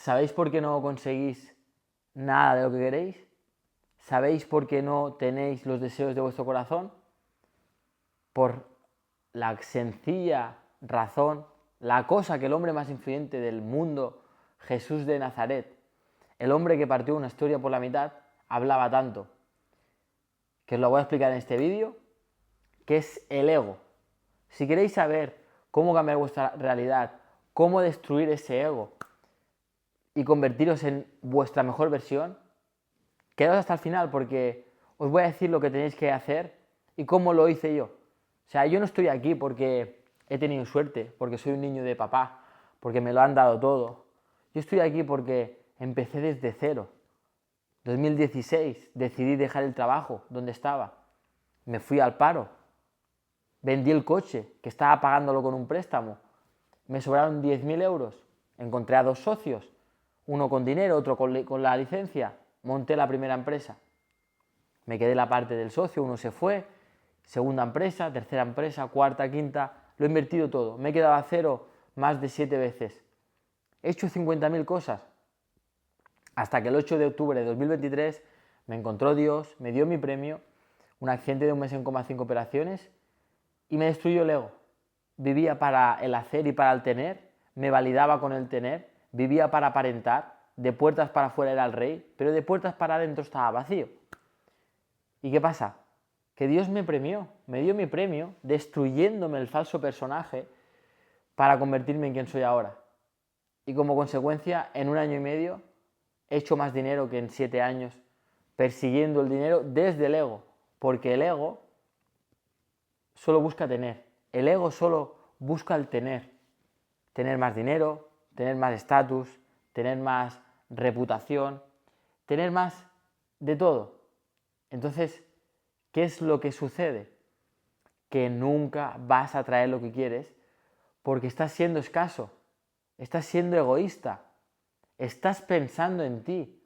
¿Sabéis por qué no conseguís nada de lo que queréis? ¿Sabéis por qué no tenéis los deseos de vuestro corazón? Por la sencilla razón, la cosa que el hombre más influyente del mundo, Jesús de Nazaret, el hombre que partió una historia por la mitad, hablaba tanto, que os lo voy a explicar en este vídeo, que es el ego. Si queréis saber cómo cambiar vuestra realidad, cómo destruir ese ego y convertiros en vuestra mejor versión, quedaos hasta el final porque os voy a decir lo que tenéis que hacer y cómo lo hice yo. O sea, yo no estoy aquí porque he tenido suerte, porque soy un niño de papá, porque me lo han dado todo. Yo estoy aquí porque empecé desde cero. 2016 decidí dejar el trabajo donde estaba. Me fui al paro. Vendí el coche, que estaba pagándolo con un préstamo. Me sobraron 10.000 euros. Encontré a 2 socios, uno con dinero, otro con la licencia. Monté la primera empresa. Me quedé la parte del socio, uno se fue, segunda empresa, tercera empresa, cuarta, quinta, lo he invertido todo. Me he quedado a cero más de 7 veces. He hecho 50.000 cosas. Hasta que el 8 de octubre de 2023 me encontró Dios, me dio mi premio, un accidente de 1 mes en coma, 5 operaciones, y me destruyó el ego. Vivía para el hacer y para el tener, me validaba con el tener, vivía para aparentar, de puertas para afuera era el rey, pero de puertas para adentro estaba vacío. ¿Y qué pasa? Que Dios me premió, me dio mi premio, destruyéndome el falso personaje para convertirme en quien soy ahora. Y como consecuencia, en 1 año y medio he hecho más dinero que en 7 años, persiguiendo el dinero desde el ego, porque el ego solo busca tener, el ego solo busca el tener más dinero, tener más estatus, tener más reputación, tener más de todo. Entonces, ¿qué es lo que sucede? Que nunca vas a traer lo que quieres porque estás siendo escaso, estás siendo egoísta, estás pensando en ti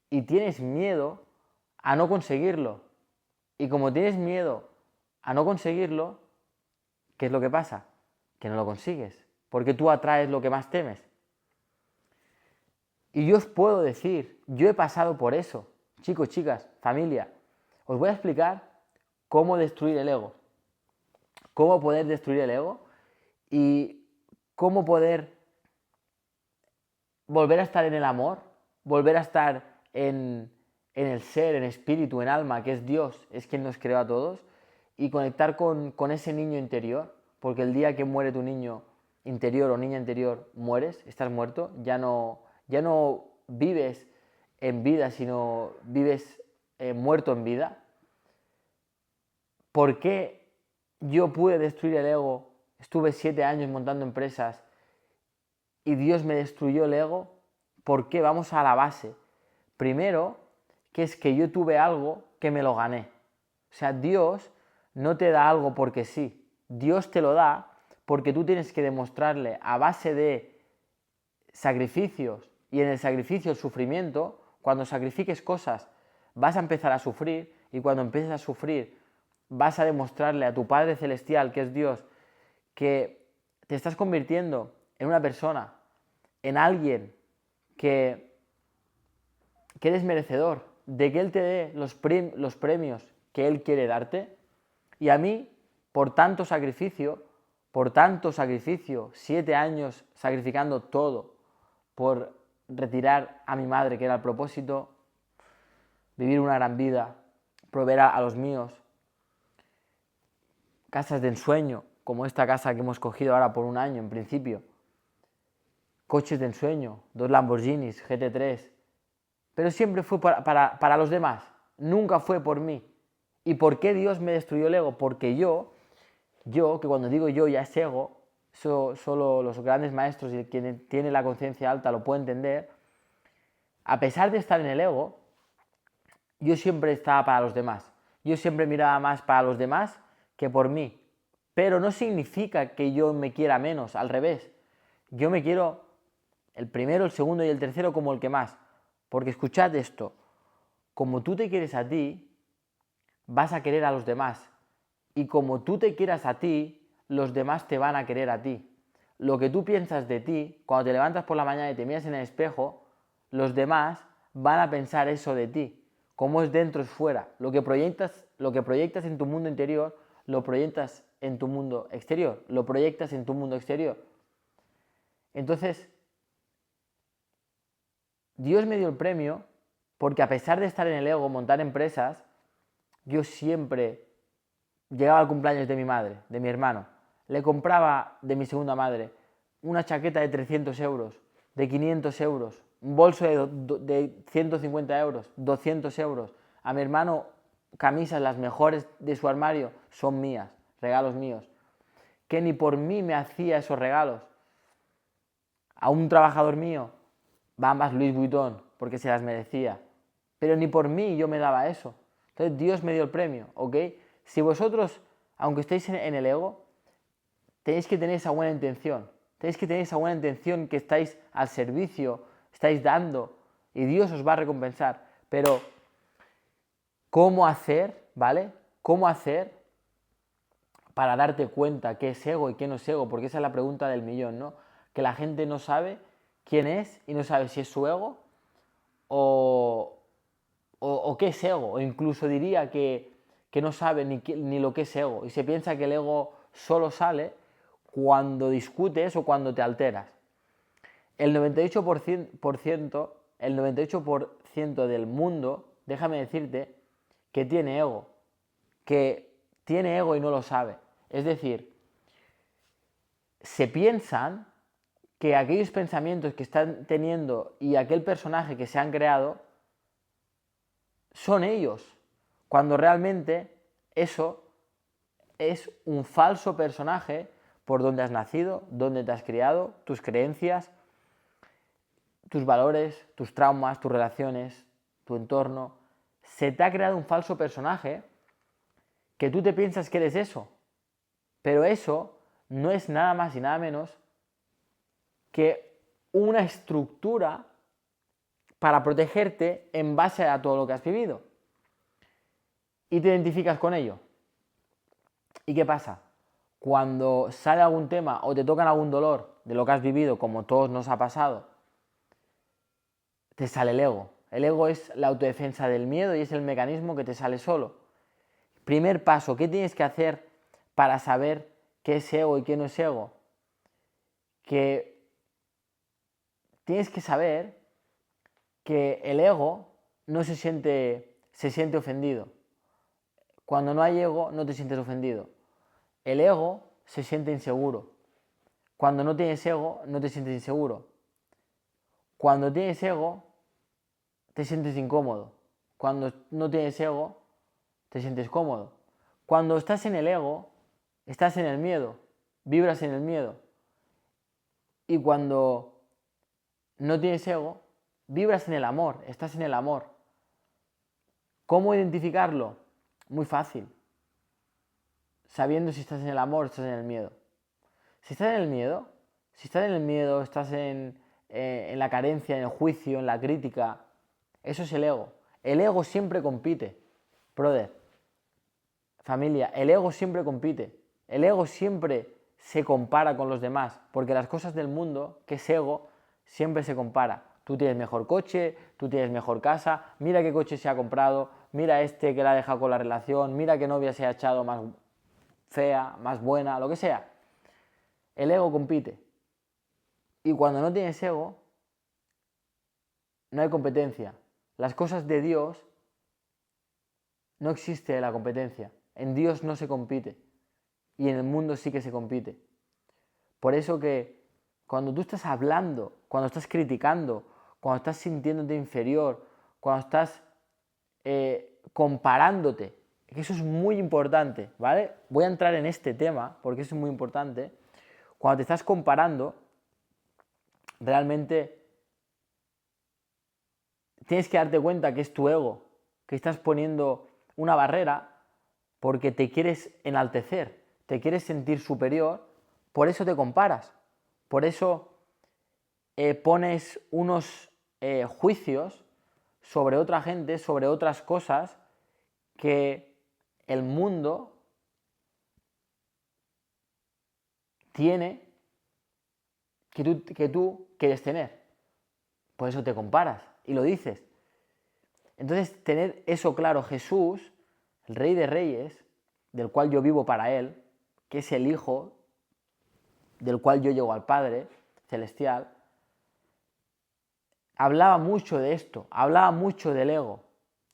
y tienes miedo a no conseguirlo. Y como tienes miedo a no conseguirlo, ¿qué es lo que pasa? Que no lo consigues, porque tú atraes lo que más temes. Y yo os puedo decir, yo he pasado por eso, chicos, chicas, familia. Os voy a explicar cómo destruir el ego, cómo poder destruir el ego y cómo poder volver a estar en el amor, volver a estar en el ser, en espíritu, en alma, que es Dios, es quien nos creó a todos, y conectar con ese niño interior, porque el día que muere tu niño interior o niña interior, mueres, estás muerto, ya no vives en vida, sino vives muerto en vida. ¿Por qué yo pude destruir el ego? Estuve 7 años montando empresas y Dios me destruyó el ego. ¿Por qué? Vamos a la base. Primero, que es que yo tuve algo que me lo gané. O sea, Dios no te da algo porque sí. Dios te lo da porque tú tienes que demostrarle a base de sacrificios y en el sacrificio el sufrimiento. Cuando sacrifiques cosas vas a empezar a sufrir y cuando empieces a sufrir vas a demostrarle a tu Padre Celestial, que es Dios, que te estás convirtiendo en una persona, en alguien que eres merecedor de que Él te dé los premios que Él quiere darte. Y a mí, por tanto sacrificio, 7 años sacrificando todo por retirar a mi madre, que era el propósito, vivir una gran vida, proveer a los míos, casas de ensueño, como esta casa que hemos cogido ahora por 1 año en principio, coches de ensueño, 2 Lamborghinis, GT3, pero siempre fue para los demás, nunca fue por mí. ¿Y por qué Dios me destruyó el ego? Porque yo, que cuando digo yo ya es ego, solo los grandes maestros y quien tiene la conciencia alta lo puede entender, a pesar de estar en el ego, yo siempre estaba para los demás. Yo siempre miraba más para los demás que por mí. Pero no significa que yo me quiera menos, al revés. Yo me quiero el primero, el segundo y el tercero como el que más. Porque escuchad esto, como tú te quieres a ti, vas a querer a los demás. Y como tú te quieras a ti, los demás te van a querer a ti. lo que tú piensas de ti, cuando te levantas por la mañana y te miras en el espejo, los demás van a pensar eso de ti. Como es dentro es fuera. Lo que proyectas en tu mundo interior, lo proyectas en tu mundo exterior. Lo proyectas en tu mundo exterior. Entonces, Dios me dio el premio porque a pesar de estar en el ego, montar empresas, yo siempre llegaba al cumpleaños de mi madre, de mi hermano, le compraba de mi segunda madre una chaqueta de 300 euros, de 500 euros, un bolso de 150 euros, 200 euros. A mi hermano, camisas las mejores de su armario son mías, regalos míos. Que ni por mí me hacía esos regalos. A un trabajador mío, Bambas Louis Vuitton, porque se las merecía. Pero ni por mí yo me daba eso. Entonces Dios me dio el premio, ¿ok? Si vosotros, aunque estéis en el ego, tenéis que tener esa buena intención. Tenéis que tener esa buena intención que estáis al servicio, estáis dando, y Dios os va a recompensar. Pero, ¿cómo hacer, ¿vale? ¿Cómo hacer para darte cuenta qué es ego y qué no es ego? Porque esa es la pregunta del millón, ¿no? Que la gente no sabe quién es y no sabe si es su ego o qué es ego. O incluso diría que no sabe ni lo que es ego. Y se piensa que el ego solo sale cuando discutes o cuando te alteras. El 98%, el 98% del mundo, déjame decirte, que tiene ego. Que tiene ego y no lo sabe. Es decir, se piensan que aquellos pensamientos que están teniendo y aquel personaje que se han creado son ellos, cuando realmente eso es un falso personaje por donde has nacido, donde te has criado, tus creencias, tus valores, tus traumas, tus relaciones, tu entorno. Se te ha creado un falso personaje que tú te piensas que eres eso, pero eso no es nada más y nada menos que una estructura para protegerte en base a todo lo que has vivido. Y te identificas con ello. ¿Y qué pasa? Cuando sale algún tema o te tocan algún dolor de lo que has vivido, como todos nos ha pasado, te sale el ego. El ego es la autodefensa del miedo y es el mecanismo que te sale solo. Primer paso, ¿qué tienes que hacer para saber qué es ego y qué no es ego? Que tienes que saber que el ego no se siente ofendido. Cuando no hay ego, no te sientes ofendido. El ego se siente inseguro. Cuando no tienes ego, no te sientes inseguro. Cuando tienes ego, te sientes incómodo. Cuando no tienes ego, te sientes cómodo. Cuando estás en el ego, estás en el miedo, vibras en el miedo. Y cuando no tienes ego, vibras en el amor, estás en el amor. ¿Cómo identificarlo? Muy fácil. Sabiendo si estás en el amor o estás en el miedo. Si estás en el miedo, estás en la carencia, en el juicio, en la crítica, eso es el ego. El ego siempre compite, brother, familia, el ego siempre compite. El ego siempre se compara con los demás, porque las cosas del mundo, que es ego, siempre se compara. Tú tienes mejor coche, tú tienes mejor casa, mira qué coche se ha comprado, mira este que la ha dejado con la relación, mira qué novia se ha echado más fea, más buena, lo que sea. El ego compite. Y cuando no tienes ego, no hay competencia. Las cosas de Dios no existe la competencia. En Dios no se compite. Y en el mundo sí que se compite. Por eso que cuando tú estás hablando, cuando estás criticando, cuando estás sintiéndote inferior, cuando estás comparándote, que eso es muy importante, ¿vale? Voy a entrar en este tema porque eso es muy importante. Cuando te estás comparando, realmente tienes que darte cuenta que es tu ego, que estás poniendo una barrera porque te quieres enaltecer, te quieres sentir superior, por eso te comparas, por eso pones unos juicios sobre otra gente, sobre otras cosas que el mundo tiene que tú quieres tener. Por eso te comparas y lo dices. Entonces, tener eso claro, Jesús, el Rey de Reyes, del cual yo vivo para Él, que es el Hijo, del cual yo llego al Padre Celestial, hablaba mucho de esto, hablaba mucho del ego,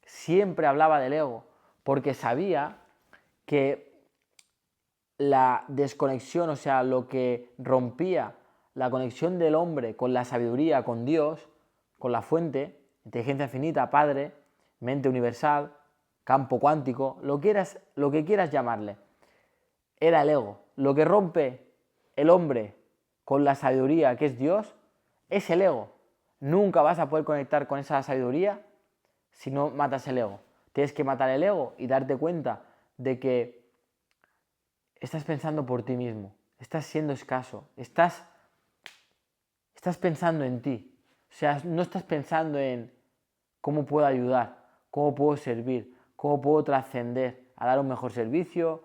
siempre hablaba del ego, porque sabía que la desconexión, o sea, lo que rompía la conexión del hombre con la sabiduría, con Dios, con la fuente, inteligencia infinita, Padre, mente universal, campo cuántico, lo que quieras llamarle, era el ego. Lo que rompe el hombre con la sabiduría, que es Dios, es el ego. Nunca vas a poder conectar con esa sabiduría si no matas el ego. Tienes que matar el ego y darte cuenta de que estás pensando por ti mismo, estás siendo escaso, estás pensando en ti. O sea, no estás pensando en cómo puedo ayudar, cómo puedo servir, cómo puedo trascender, a dar un mejor servicio,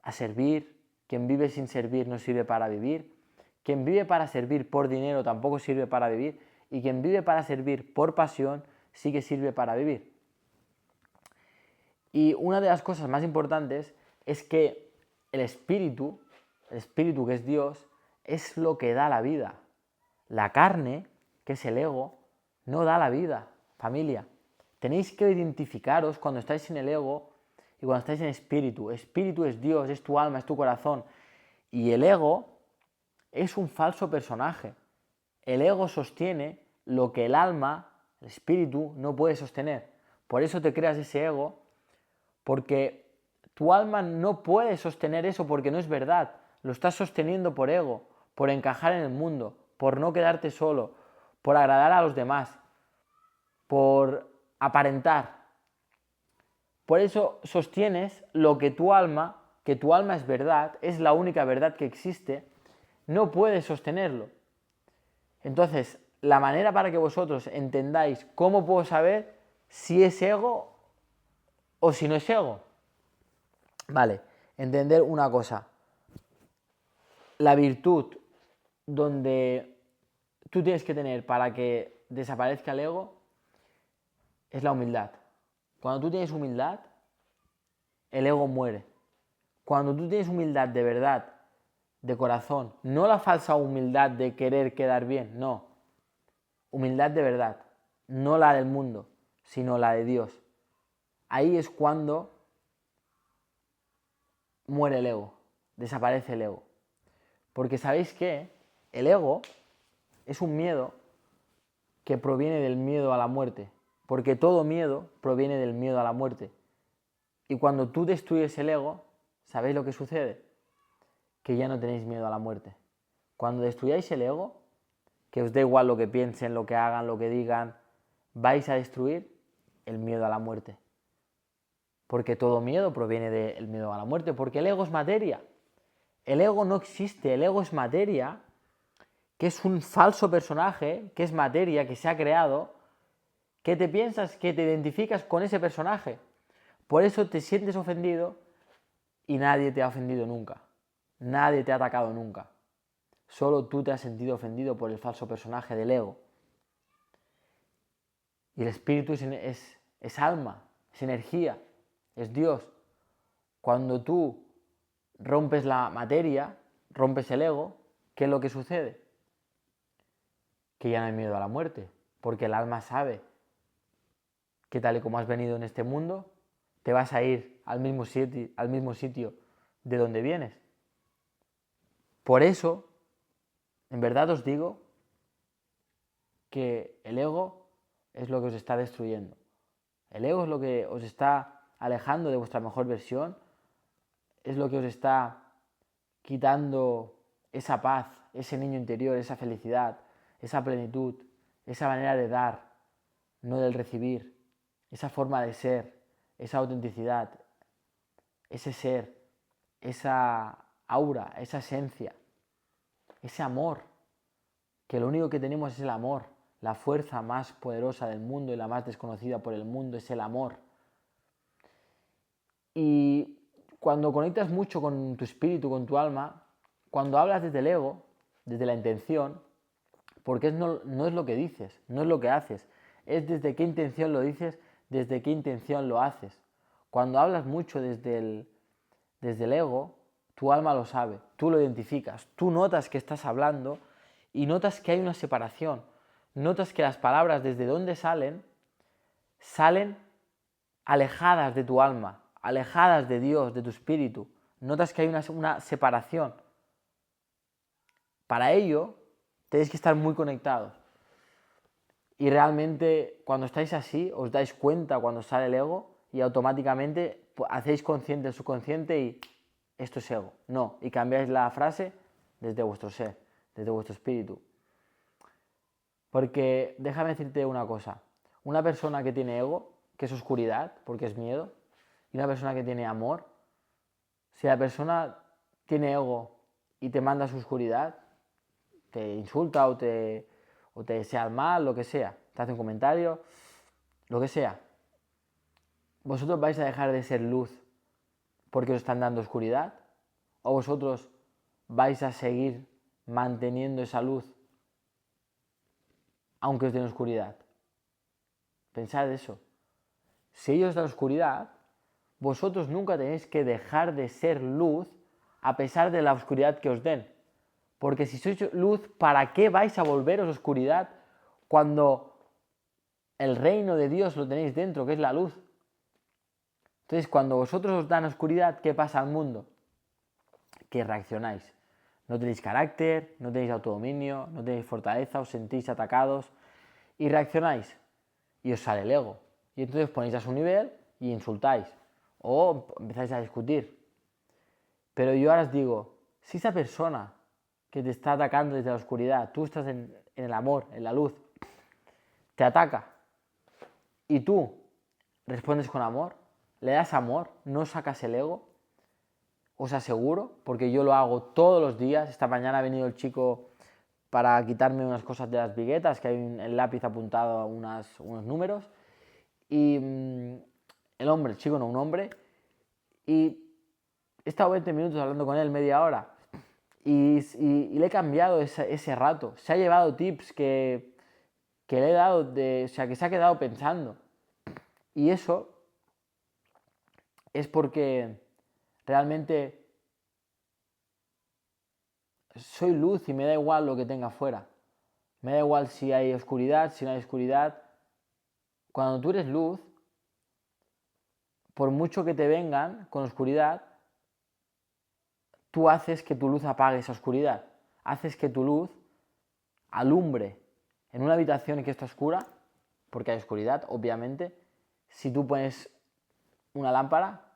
a servir. Quien vive sin servir no sirve para vivir. Quien vive para servir por dinero tampoco sirve para vivir. Y quien vive para servir por pasión sí que sirve para vivir. Y una de las cosas más importantes es que el espíritu que es Dios, es lo que da la vida. La carne, que es el ego, no da la vida, familia. Tenéis que identificaros cuando estáis en el ego y cuando estáis en espíritu. Espíritu es Dios, es tu alma, es tu corazón. Y el ego es un falso personaje. El ego sostiene lo que el alma, el espíritu, no puede sostener. Por eso te creas ese ego, porque tu alma no puede sostener eso porque no es verdad. Lo estás sosteniendo por ego, por encajar en el mundo, por no quedarte solo, por agradar a los demás, por aparentar. Por eso sostienes lo que tu alma es verdad, es la única verdad que existe, no puedes sostenerlo. Entonces, la manera para que vosotros entendáis cómo puedo saber si es ego o si no es ego. Vale, entender una cosa. La virtud donde tú tienes que tener para que desaparezca el ego es la humildad. Cuando tú tienes humildad, el ego muere. Cuando tú tienes humildad de verdad, de corazón, no la falsa humildad de querer quedar bien, no. Humildad de verdad, no la del mundo, sino la de Dios. Ahí es cuando muere el ego, desaparece el ego. Porque sabéis que el ego es un miedo que proviene del miedo a la muerte. Porque todo miedo proviene del miedo a la muerte. Y cuando tú destruyes el ego, ¿sabéis lo que sucede? Que ya no tenéis miedo a la muerte. Cuando destruyáis el ego, que os da igual lo que piensen, lo que hagan, lo que digan, vais a destruir el miedo a la muerte. Porque todo miedo proviene del miedo a la muerte, porque el ego es materia. El ego no existe, el ego es materia, que es un falso personaje, que es materia, que se ha creado, que te piensas, que te identificas con ese personaje. Por eso te sientes ofendido y nadie te ha ofendido nunca. Nadie te ha atacado nunca. Solo tú te has sentido ofendido por el falso personaje del ego. Y el espíritu es alma, es energía, es Dios. Cuando tú rompes la materia, rompes el ego, ¿qué es lo que sucede? Que ya no hay miedo a la muerte, porque el alma sabe que tal y como has venido en este mundo, te vas a ir al mismo sitio de donde vienes. Por eso, en verdad os digo que el ego es lo que os está destruyendo. El ego es lo que os está alejando de vuestra mejor versión, es lo que os está quitando esa paz, ese niño interior, esa felicidad, esa plenitud, esa manera de dar, no del recibir, esa forma de ser, esa autenticidad, ese ser, esa aura, esa esencia, ese amor, que lo único que tenemos es el amor. La fuerza más poderosa del mundo y la más desconocida por el mundo es el amor. Y cuando conectas mucho con tu espíritu, con tu alma, cuando hablas desde el ego, desde la intención, porque no es lo que dices, no es lo que haces, es desde qué intención lo dices, desde qué intención lo haces. Cuando hablas mucho desde el ego, tu alma lo sabe, tú lo identificas, tú notas que estás hablando y notas que hay una separación, notas que las palabras desde donde salen alejadas de tu alma, alejadas de Dios, de tu espíritu, notas que hay una separación. Para ello, tenéis que estar muy conectados. Y realmente cuando estáis así, os dais cuenta cuando sale el ego y automáticamente hacéis consciente el subconsciente y esto es ego. No, y cambiáis la frase desde vuestro ser, desde vuestro espíritu. Porque déjame decirte una cosa, una persona que tiene ego, que es oscuridad, porque es miedo, y una persona que tiene amor, si la persona tiene ego y te manda a su oscuridad, te insulta o te desea el mal, lo que sea, te hace un comentario, lo que sea, ¿vosotros vais a dejar de ser luz porque os están dando oscuridad? ¿O vosotros vais a seguir manteniendo esa luz aunque os den oscuridad? Pensad eso. Si ellos dan oscuridad, vosotros nunca tenéis que dejar de ser luz a pesar de la oscuridad que os den. Porque si sois luz, ¿para qué vais a volveros oscuridad cuando el reino de Dios lo tenéis dentro, que es la luz? Entonces, cuando vosotros os dan oscuridad, ¿qué pasa al mundo? Que reaccionáis. No tenéis carácter, no tenéis autodominio, no tenéis fortaleza, os sentís atacados y reaccionáis. Y os sale el ego. Y entonces os ponéis a su nivel y insultáis. O empezáis a discutir. Pero yo ahora os digo, si esa persona que te está atacando desde la oscuridad, tú estás en el amor, en la luz, te ataca y tú respondes con amor, le das amor, no sacas el ego, os aseguro, porque yo lo hago todos los días. Esta mañana ha venido el chico para quitarme unas cosas de las viguetas, que hay el lápiz apuntado a unos números, y el chico no, un hombre, y he estado 20 minutos hablando con él, media hora, y le he cambiado ese rato. Se ha llevado tips que le he dado, o sea, que se ha quedado pensando. Y eso es porque realmente soy luz y me da igual lo que tenga afuera. Me da igual si hay oscuridad, si no hay oscuridad. Cuando tú eres luz, por mucho que te vengan con oscuridad, tú haces que tu luz apague esa oscuridad. Haces que tu luz alumbre. En una habitación que está oscura, porque hay oscuridad, obviamente, si tú pones una lámpara,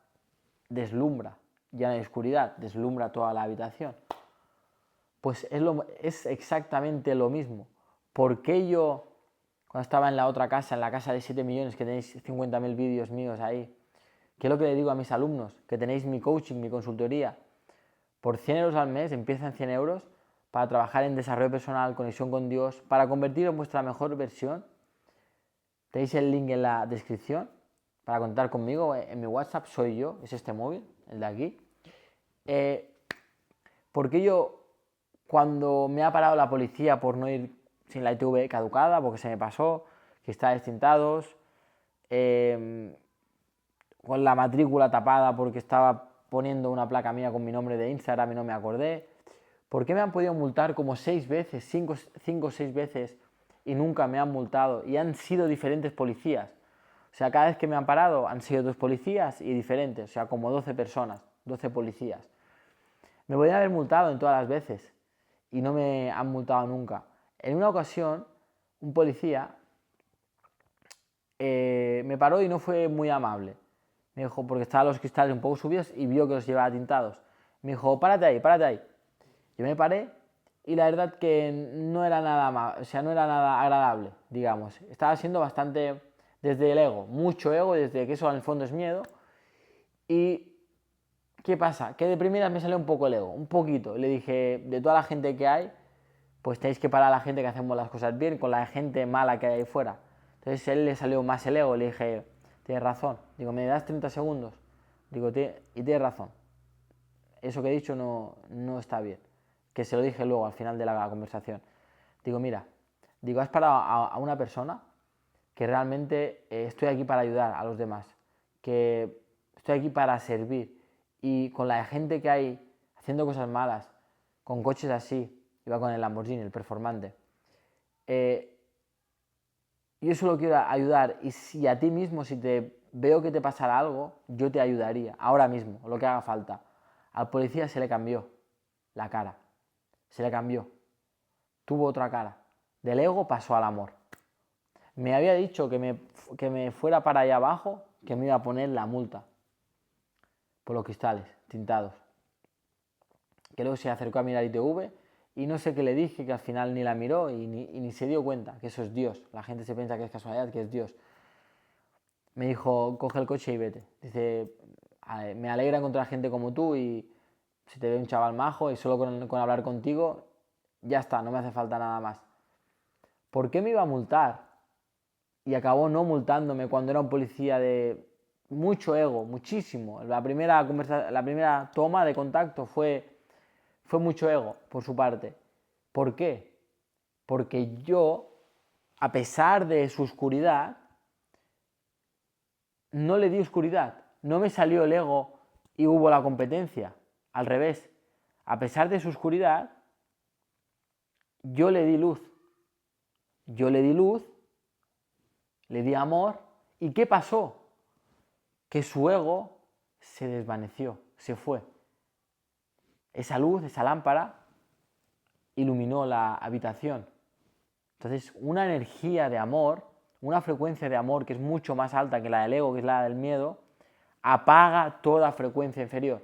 deslumbra. Ya no hay oscuridad, deslumbra toda la habitación. Pues es exactamente lo mismo. ¿Por qué yo, cuando estaba en la otra casa, en la casa de 7 millones, que tenéis 50.000 vídeos míos ahí, qué es lo que le digo a mis alumnos? Que tenéis mi coaching, mi consultoría. Por 100 euros al mes, empieza en 100 euros, para trabajar en desarrollo personal, conexión con Dios, para convertir en vuestra mejor versión. Tenéis el link en la descripción para contar conmigo. En mi WhatsApp soy yo, es este móvil, el de aquí. Porque yo, cuando me ha parado la policía por no ir sin la ITV caducada, porque se me pasó, que está destintados, con la matrícula tapada porque estaba poniendo una placa mía con mi nombre de Instagram y no me acordé. ¿Por qué me han podido multar como 6 veces, 5 o 6 veces y nunca me han multado? Y han sido diferentes policías. O sea, cada vez que me han parado han sido 2 policías y diferentes, o sea, como 12 personas, 12 policías. Me podían haber multado en todas las veces y no me han multado nunca. En una ocasión, un policía me paró y no fue muy amable. Me dijo, porque estaban los cristales un poco subidos y vio que los llevaba tintados. Me dijo, párate ahí, párate ahí. Yo me paré y la verdad que no era nada, o sea, no era nada agradable, digamos. Estaba siendo bastante desde el ego, mucho ego, desde que eso en el fondo es miedo. Y ¿qué pasa? Que de primeras me salió un poco el ego, un poquito. Le dije, de toda la gente que hay, pues tenéis que parar a la gente que hacemos las cosas bien con la gente mala que hay ahí fuera. Entonces a él le salió más el ego, le dije, tienes razón. Digo, ¿me das 30 segundos? Digo, y tienes razón. Eso que he dicho no está bien. que se lo dije luego al final de la conversación. Digo, mira, digo, has parado a una persona que realmente estoy aquí para ayudar a los demás, que estoy aquí para servir, y con la gente que hay haciendo cosas malas, con coches así, iba con el Lamborghini, el performante, yo solo quiero ayudar, y si a ti mismo, si te veo que te pasara algo, yo te ayudaría, ahora mismo, lo que haga falta. Al policía se le cambió la cara, se le cambió, tuvo otra cara, del ego pasó al amor. Me había dicho que me fuera para allá abajo, que me iba a poner la multa por los cristales tintados. Que luego se acercó a mirar ITV y no sé qué le dije, que al final ni la miró y ni se dio cuenta, que eso es Dios. La gente se piensa que es casualidad, que es Dios. Me dijo, coge el coche y vete. Dice, me alegra encontrar gente como tú, y si te ve un chaval majo y solo con hablar contigo, ya está, no me hace falta nada más. ¿Por qué me iba a multar? Y acabó no multándome cuando era un policía de mucho ego, muchísimo. La primera toma de contacto fue mucho ego por su parte. ¿Por qué? Porque yo, a pesar de su oscuridad, no le di oscuridad. No me salió el ego y hubo la competencia. Al revés. A pesar de su oscuridad, yo le di luz. Yo le di luz, le di amor. ¿Y qué pasó? Que su ego se desvaneció, se fue. Esa luz, esa lámpara, iluminó la habitación. Entonces, una energía de amor, una frecuencia de amor que es mucho más alta que la del ego, que es la del miedo, apaga toda frecuencia inferior.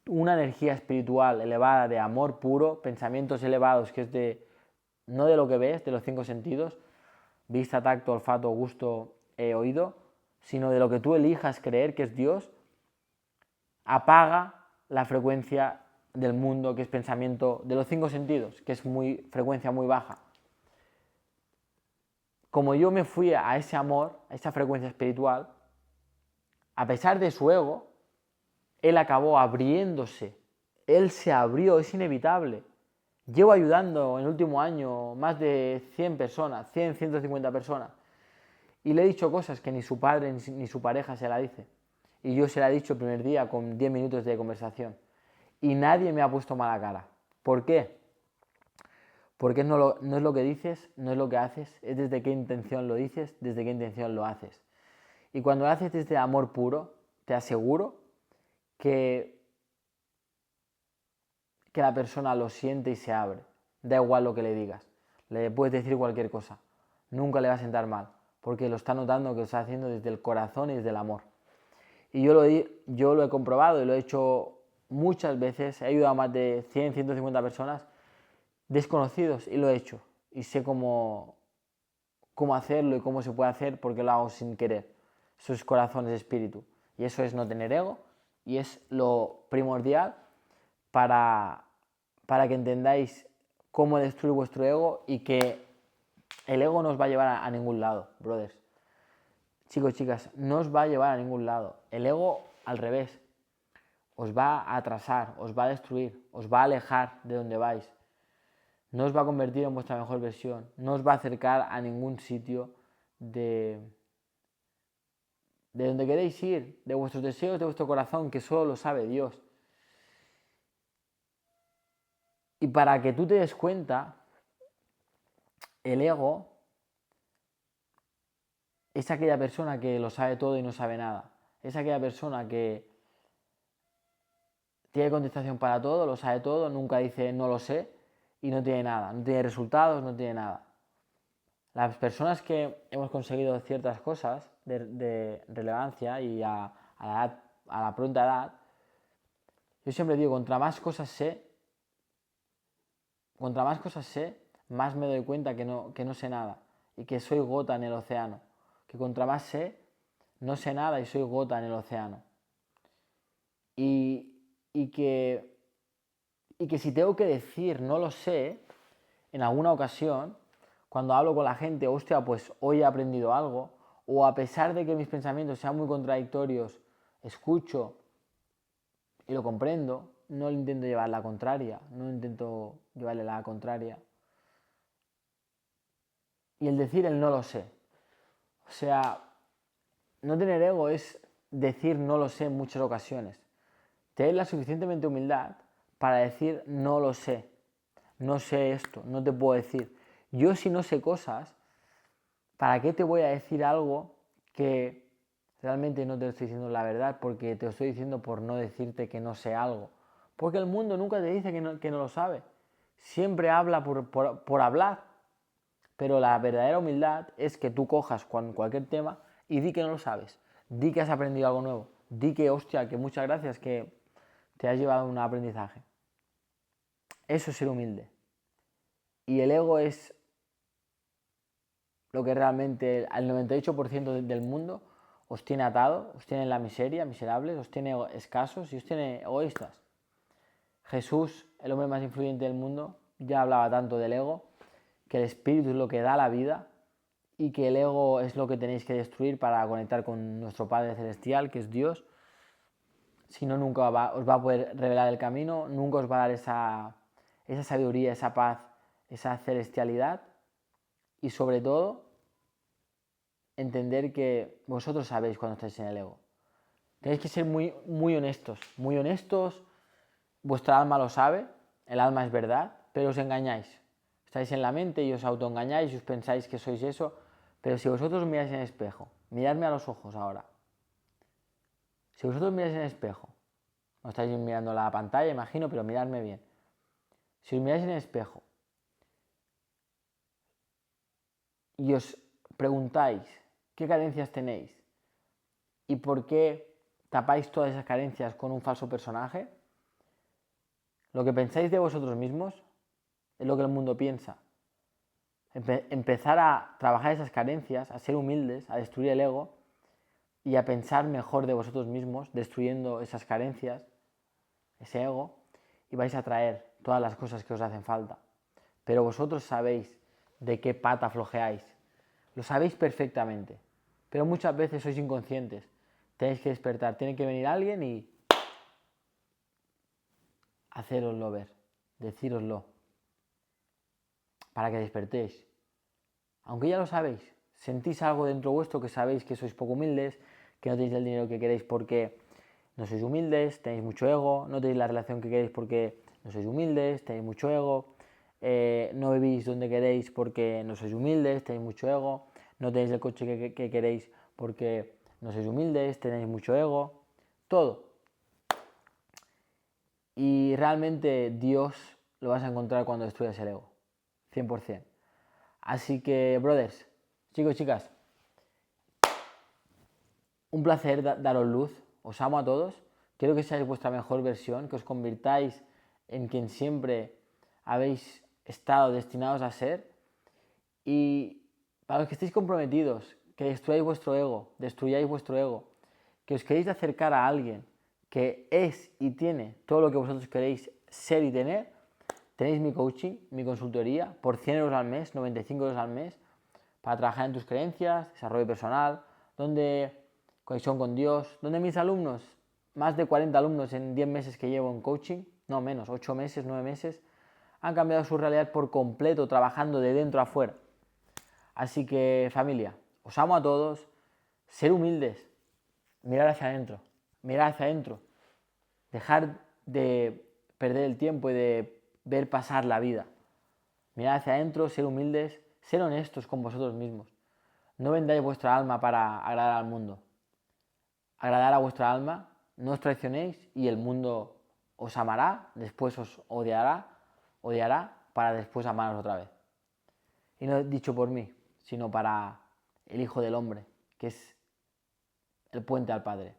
Una energía espiritual elevada de amor puro, pensamientos elevados, que es no de lo que ves, de los 5 sentidos, vista, tacto, olfato, gusto, oído, sino de lo que tú elijas creer, que es Dios, apaga la frecuencia del mundo, que es pensamiento de los 5 sentidos, que es frecuencia muy baja. Como yo me fui a ese amor, a esa frecuencia espiritual, a pesar de su ego, él acabó abriéndose. Él se abrió, es inevitable. Llevo ayudando en el último año más de 100 personas, 100, 150 personas. Y le he dicho cosas que ni su padre ni su pareja se la dice. Y yo se la he dicho el primer día con 10 minutos de conversación. Y nadie me ha puesto mala cara. ¿Por qué? Porque no es lo que dices, no es lo que haces, es desde qué intención lo dices, desde qué intención lo haces. Y cuando lo haces desde amor puro, te aseguro que la persona lo siente y se abre. Da igual lo que le digas. Le puedes decir cualquier cosa. Nunca le va a sentar mal, porque lo está notando que lo está haciendo desde el corazón y desde el amor. Y yo lo he comprobado y lo he hecho muchas veces. He ayudado a más de 100, 150 personas desconocidos y lo he hecho. Y sé cómo hacerlo y cómo se puede hacer, porque lo hago sin querer. Eso es corazón, es espíritu. Y eso es no tener ego, y es lo primordial para que entendáis cómo destruir vuestro ego, y que el ego no os va a llevar a ningún lado, brothers. Chicos, chicas, no os va a llevar a ningún lado. El ego, al revés, os va a atrasar, os va a destruir, os va a alejar de donde vais. No os va a convertir en vuestra mejor versión, no os va a acercar a ningún sitio de donde queréis ir, de vuestros deseos, de vuestro corazón, que solo lo sabe Dios. Y para que tú te des cuenta, el ego es aquella persona que lo sabe todo y no sabe nada. Es aquella persona que tiene contestación para todo, lo sabe todo, nunca dice no lo sé, y no tiene nada, no tiene resultados, no tiene nada. Las personas que hemos conseguido ciertas cosas de relevancia y a la pronta edad, yo siempre digo, contra más cosas sé, más me doy cuenta que no sé nada, y que soy gota en el océano. Que contra más sé, no sé nada y soy gota en el océano. Y que si tengo que decir no lo sé, en alguna ocasión, cuando hablo con la gente, hostia, pues hoy he aprendido algo, o a pesar de que mis pensamientos sean muy contradictorios, escucho y lo comprendo, no le intento llevar la contraria, no intento llevarle la contraria. Y el decir el no lo sé. O sea, no tener ego es decir no lo sé en muchas ocasiones. Tener la suficientemente humildad para decir no lo sé, no sé esto, no te puedo decir. Yo si no sé cosas, ¿para qué te voy a decir algo que realmente no te estoy diciendo la verdad? Porque te lo estoy diciendo por no decirte que no sé algo. Porque el mundo nunca te dice que no lo sabe. Siempre habla por hablar. Pero la verdadera humildad es que tú cojas cualquier tema y di que no lo sabes. Di que has aprendido algo nuevo. Di que, hostia, que muchas gracias, que te has llevado un aprendizaje. Eso es ser humilde. Y el ego es lo que realmente al 98% del mundo os tiene atado, os tiene en la miseria, miserables, os tiene escasos y os tiene egoístas. Jesús, el hombre más influyente del mundo, ya hablaba tanto del ego, que el espíritu es lo que da la vida y que el ego es lo que tenéis que destruir para conectar con nuestro Padre Celestial, que es Dios. Si no, nunca os va a poder revelar el camino, nunca os va a dar esa sabiduría, esa paz, esa celestialidad y sobre todo entender que vosotros sabéis cuando estáis en el ego. Tenéis que ser muy honestos, muy honestos. Vuestra alma lo sabe, el alma es verdad, pero os engañáis. Estáis en la mente y os autoengañáis y os pensáis que sois eso, pero si vosotros miráis en el espejo, miradme a los ojos ahora. Si vosotros miráis en el espejo, no estáis mirando la pantalla, imagino, pero miradme bien. Si os miráis en el espejo y os preguntáis qué carencias tenéis y por qué tapáis todas esas carencias con un falso personaje, lo que pensáis de vosotros mismos es lo que el mundo piensa. Empezar a trabajar esas carencias, a ser humildes, a destruir el ego y a pensar mejor de vosotros mismos, destruyendo esas carencias, ese ego, y vais a traer todas las cosas que os hacen falta. Pero vosotros sabéis de qué pata flojeáis, lo sabéis perfectamente, pero muchas veces sois inconscientes. Tenéis que despertar, tiene que venir alguien y hacéroslo ver, decíroslo, para que despertéis. Aunque ya lo sabéis, sentís algo dentro vuestro que sabéis que sois poco humildes, que no tenéis el dinero que queréis porque no sois humildes, tenéis mucho ego, no tenéis la relación que queréis porque no sois humildes, tenéis mucho ego, no vivís donde queréis porque no sois humildes, tenéis mucho ego, no tenéis el coche que queréis porque no sois humildes, tenéis mucho ego, todo. Y realmente Dios lo vas a encontrar cuando destruyas el ego, 100%. Así que, brothers, chicos, chicas, un placer daros luz, os amo a todos, quiero que seáis vuestra mejor versión, que os convirtáis en quien siempre habéis estado destinados a ser y para los que estéis comprometidos, que destruyáis vuestro ego, que os queréis acercar a alguien que es y tiene todo lo que vosotros queréis ser y tener, tenéis mi coaching, mi consultoría por 100 euros al mes, 95 euros al mes, para trabajar en tus creencias, desarrollo personal, donde conexión con Dios, donde mis alumnos, más de 40 alumnos en 10 meses que llevo en coaching, no menos, 8 meses, 9 meses, han cambiado su realidad por completo, trabajando de dentro a fuera. Así que, familia, os amo a todos, ser humildes, mirar hacia adentro, dejar de perder el tiempo y de ver pasar la vida. Mirad hacia adentro, ser humildes, ser honestos con vosotros mismos. No vendáis vuestra alma para agradar al mundo. Agradar a vuestra alma, no os traicionéis y el mundo os amará, después os odiará para después amaros otra vez. Y no dicho por mí, sino para el Hijo del Hombre, que es el puente al Padre.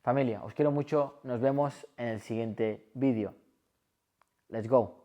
Familia, os quiero mucho, nos vemos en el siguiente vídeo. Let's go.